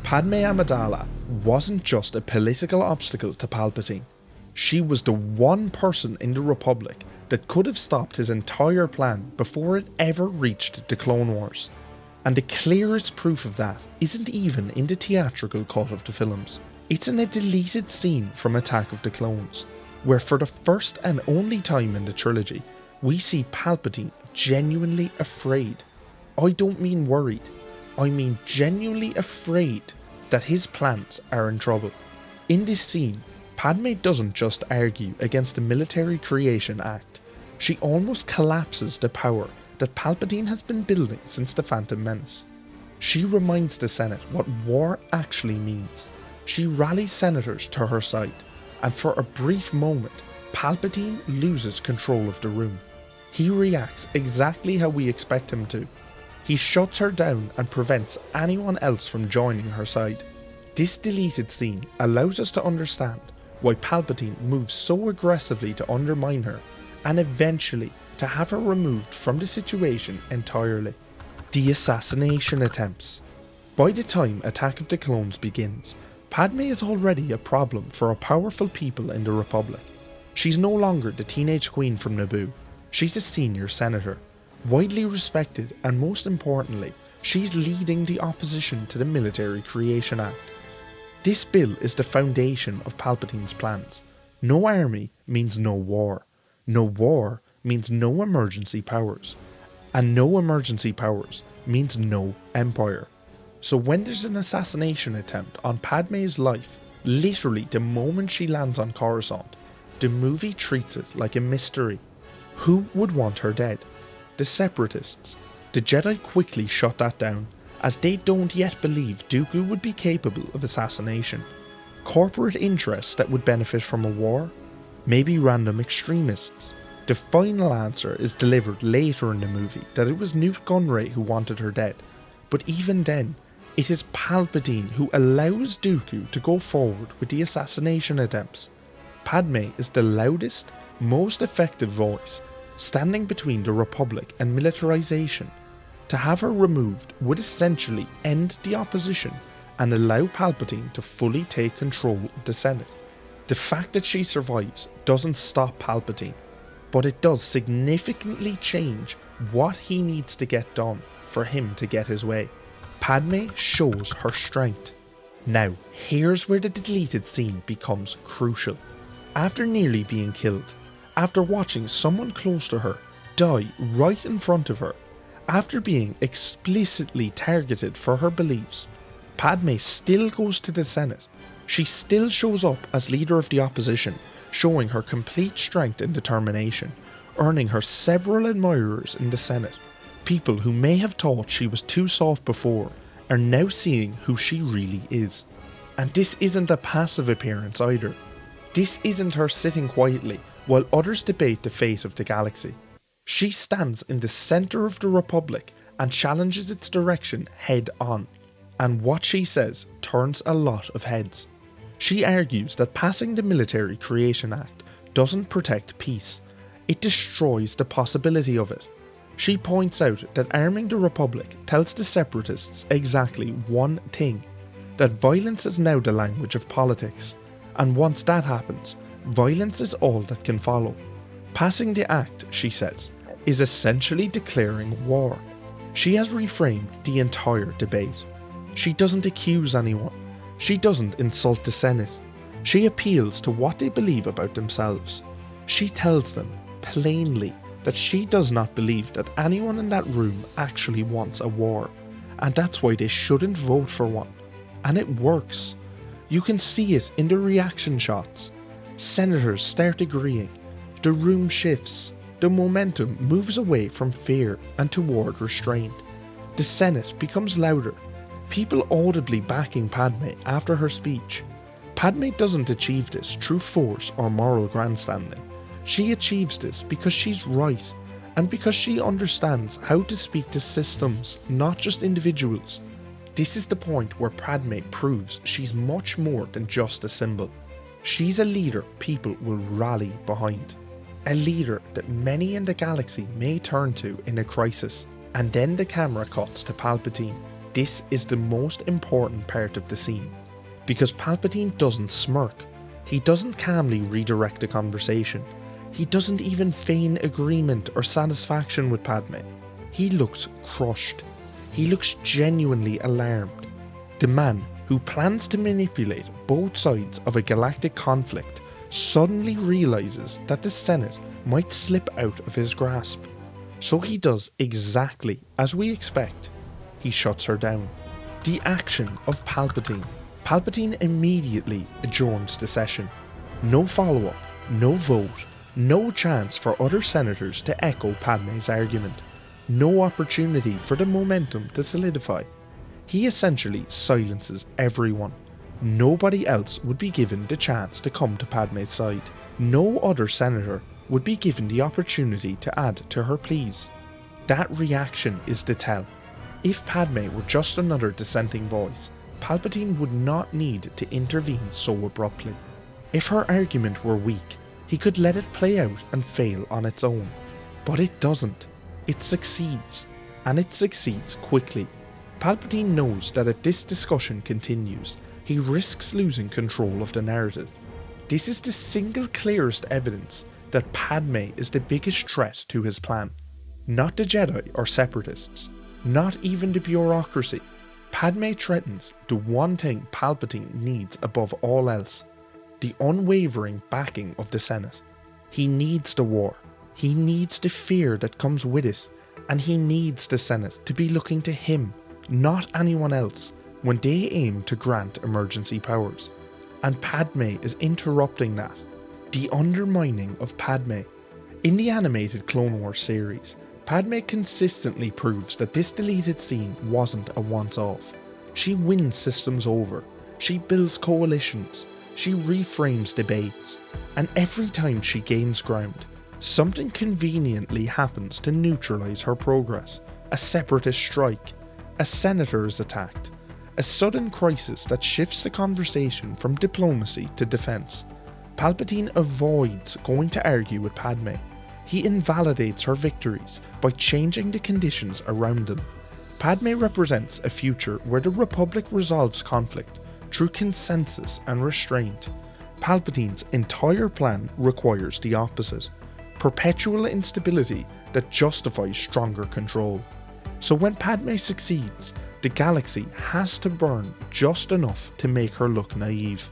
Padmé Amidala wasn't just a political obstacle to Palpatine. She was the one person in the Republic that could have stopped his entire plan before it ever reached the Clone Wars. And the clearest proof of that isn't even in the theatrical cut of the films. It's in a deleted scene from Attack of the Clones, where for the first and only time in the trilogy, we see Palpatine genuinely afraid. I don't mean worried, I mean genuinely afraid that his plans are in trouble. In this scene, Padme doesn't just argue against the Military Creation Act, she almost collapses the power that Palpatine has been building since the Phantom Menace. She reminds the Senate what war actually means. She rallies senators to her side, and for a brief moment, Palpatine loses control of the room. He reacts exactly how we expect him to. He shuts her down and prevents anyone else from joining her side. This deleted scene allows us to understand why Palpatine moves so aggressively to undermine her, and eventually to have her removed from the situation entirely. The Assassination Attempts. By the time Attack of the Clones begins, Padme is already a problem for a powerful people in the Republic. She's no longer the teenage queen from Naboo, she's a senior senator, widely respected, and most importantly, she's leading the opposition to the Military Creation Act. This bill is the foundation of Palpatine's plans. No army means no war. No war means no emergency powers. And no emergency powers means no empire. So when there's an assassination attempt on Padme's life, literally the moment she lands on Coruscant, the movie treats it like a mystery. Who would want her dead? The Separatists. The Jedi quickly shut that down, as they don't yet believe Dooku would be capable of assassination. Corporate interests that would benefit from a war? Maybe random extremists. The final answer is delivered later in the movie that it was Newt Gunray who wanted her dead, but even then, it is Palpatine who allows Dooku to go forward with the assassination attempts. Padme is the loudest, most effective voice, standing between the Republic and militarization. To have her removed would essentially end the opposition and allow Palpatine to fully take control of the Senate. The fact that she survives doesn't stop Palpatine, but it does significantly change what he needs to get done for him to get his way. Padme shows her strength. Now, here's where the deleted scene becomes crucial. After nearly being killed, after watching someone close to her die right in front of her, after being explicitly targeted for her beliefs, Padme still goes to the Senate. She still shows up as leader of the opposition, showing her complete strength and determination, earning her several admirers in the Senate. People who may have thought she was too soft before are now seeing who she really is. And this isn't a passive appearance either. This isn't her sitting quietly while others debate the fate of the galaxy. She stands in the centre of the Republic and challenges its direction head on. And what she says turns a lot of heads. She argues that passing the Military Creation Act doesn't protect peace, it destroys the possibility of it. She points out that arming the Republic tells the Separatists exactly one thing, that violence is now the language of politics, and once that happens, violence is all that can follow. Passing the act, she says, is essentially declaring war. She has reframed the entire debate. She doesn't accuse anyone. She doesn't insult the Senate. She appeals to what they believe about themselves. She tells them, plainly, that she does not believe that anyone in that room actually wants a war, and that's why they shouldn't vote for one. And it works. You can see it in the reaction shots. Senators start agreeing. The room shifts. The momentum moves away from fear and toward restraint. The Senate becomes louder. People audibly backing Padme after her speech. Padme doesn't achieve this through force or moral grandstanding. She achieves this because she's right, and because she understands how to speak to systems, not just individuals. This is the point where Padme proves she's much more than just a symbol. She's a leader people will rally behind. A leader that many in the galaxy may turn to in a crisis. And then the camera cuts to Palpatine. this is the most important part of the scene, because Palpatine doesn't smirk, he doesn't calmly redirect the conversation, he doesn't even feign agreement or satisfaction with Padme. He looks crushed. He looks genuinely alarmed. The man who plans to manipulate both sides of a galactic conflict suddenly realises that the Senate might slip out of his grasp. So he does exactly as we expect. He shuts her down. The action of Palpatine. Palpatine immediately adjourns the session. No follow-up, no vote, no chance for other senators to echo Padme's argument. No opportunity for the momentum to solidify. He essentially silences everyone. Nobody else would be given the chance to come to Padme's side. No other senator would be given the opportunity to add to her pleas. That reaction is the tell. If Padme were just another dissenting voice, Palpatine would not need to intervene so abruptly. If her argument were weak, he could let it play out and fail on its own. But it doesn't. It succeeds, and it succeeds quickly. Palpatine knows that if this discussion continues, he risks losing control of the narrative. This is the single clearest evidence that Padme is the biggest threat to his plan. Not the Jedi or Separatists, not even the bureaucracy. Padme threatens the one thing Palpatine needs above all else, the unwavering backing of the Senate. He needs the war, he needs the fear that comes with it, and he needs the Senate to be looking to him, not anyone else, when they aim to grant emergency powers. And Padme is interrupting that. The undermining of Padme. In the animated Clone Wars series, Padme consistently proves that this deleted scene wasn't a once-off. She wins systems over, she builds coalitions, she reframes debates, and every time she gains ground, something conveniently happens to neutralise her progress. A separatist strike, a senator is attacked, a sudden crisis that shifts the conversation from diplomacy to defence. Palpatine avoids going to argue with Padme. He invalidates her victories by changing the conditions around them. Padme represents a future where the Republic resolves conflict through consensus and restraint. Palpatine's entire plan requires the opposite: perpetual instability that justifies stronger control. So when Padme succeeds, the galaxy has to burn just enough to make her look naive.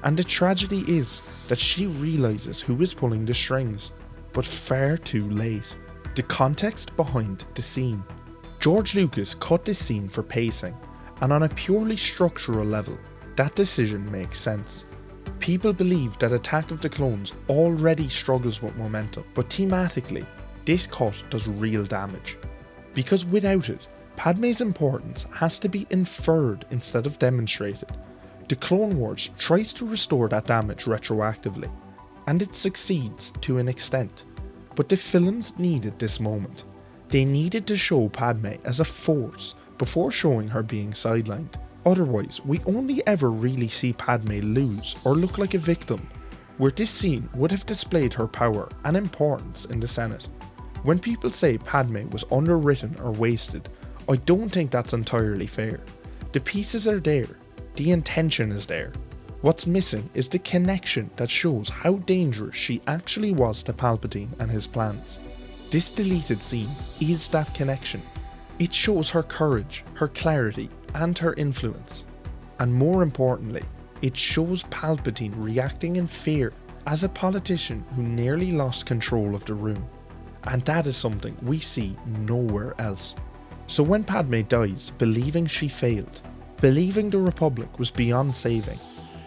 And the tragedy is that she realises who is pulling the strings, but far too late. The context behind the scene. George Lucas cut this scene for pacing, and on a purely structural level, that decision makes sense. People believe that Attack of the Clones already struggles with momentum, but thematically, this cut does real damage. Because without it, Padme's importance has to be inferred instead of demonstrated. The Clone Wars tries to restore that damage retroactively, and it succeeds to an extent. But the films needed this moment. They needed to show Padme as a force before showing her being sidelined. Otherwise, we only ever really see Padme lose or look like a victim, where this scene would have displayed her power and importance in the Senate. When people say Padme was underwritten or wasted, I don't think that's entirely fair. The pieces are there, the intention is there. What's missing is the connection that shows how dangerous she actually was to Palpatine and his plans. This deleted scene is that connection. It shows her courage, her clarity, and her influence. And more importantly, it shows Palpatine reacting in fear as a politician who nearly lost control of the room. And that is something we see nowhere else. So when Padme dies believing she failed, believing the Republic was beyond saving,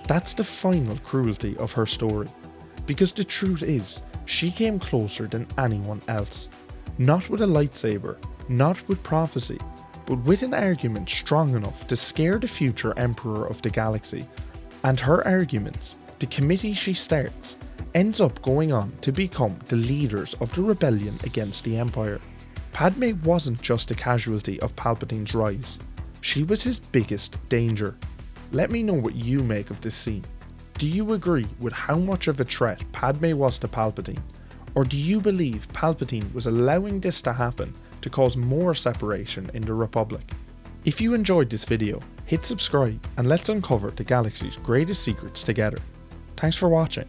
that's the final cruelty of her story. Because the truth is, she came closer than anyone else. Not with a lightsaber, not with prophecy, but with an argument strong enough to scare the future Emperor of the Galaxy. And her arguments, the committee she starts, ends up going on to become the leaders of the rebellion against the Empire. Padme wasn't just a casualty of Palpatine's rise, she was his biggest danger. Let me know what you make of this scene. Do you agree with how much of a threat Padme was to Palpatine? Or do you believe Palpatine was allowing this to happen to cause more separation in the Republic? If you enjoyed this video, hit subscribe and let's uncover the galaxy's greatest secrets together. Thanks for watching.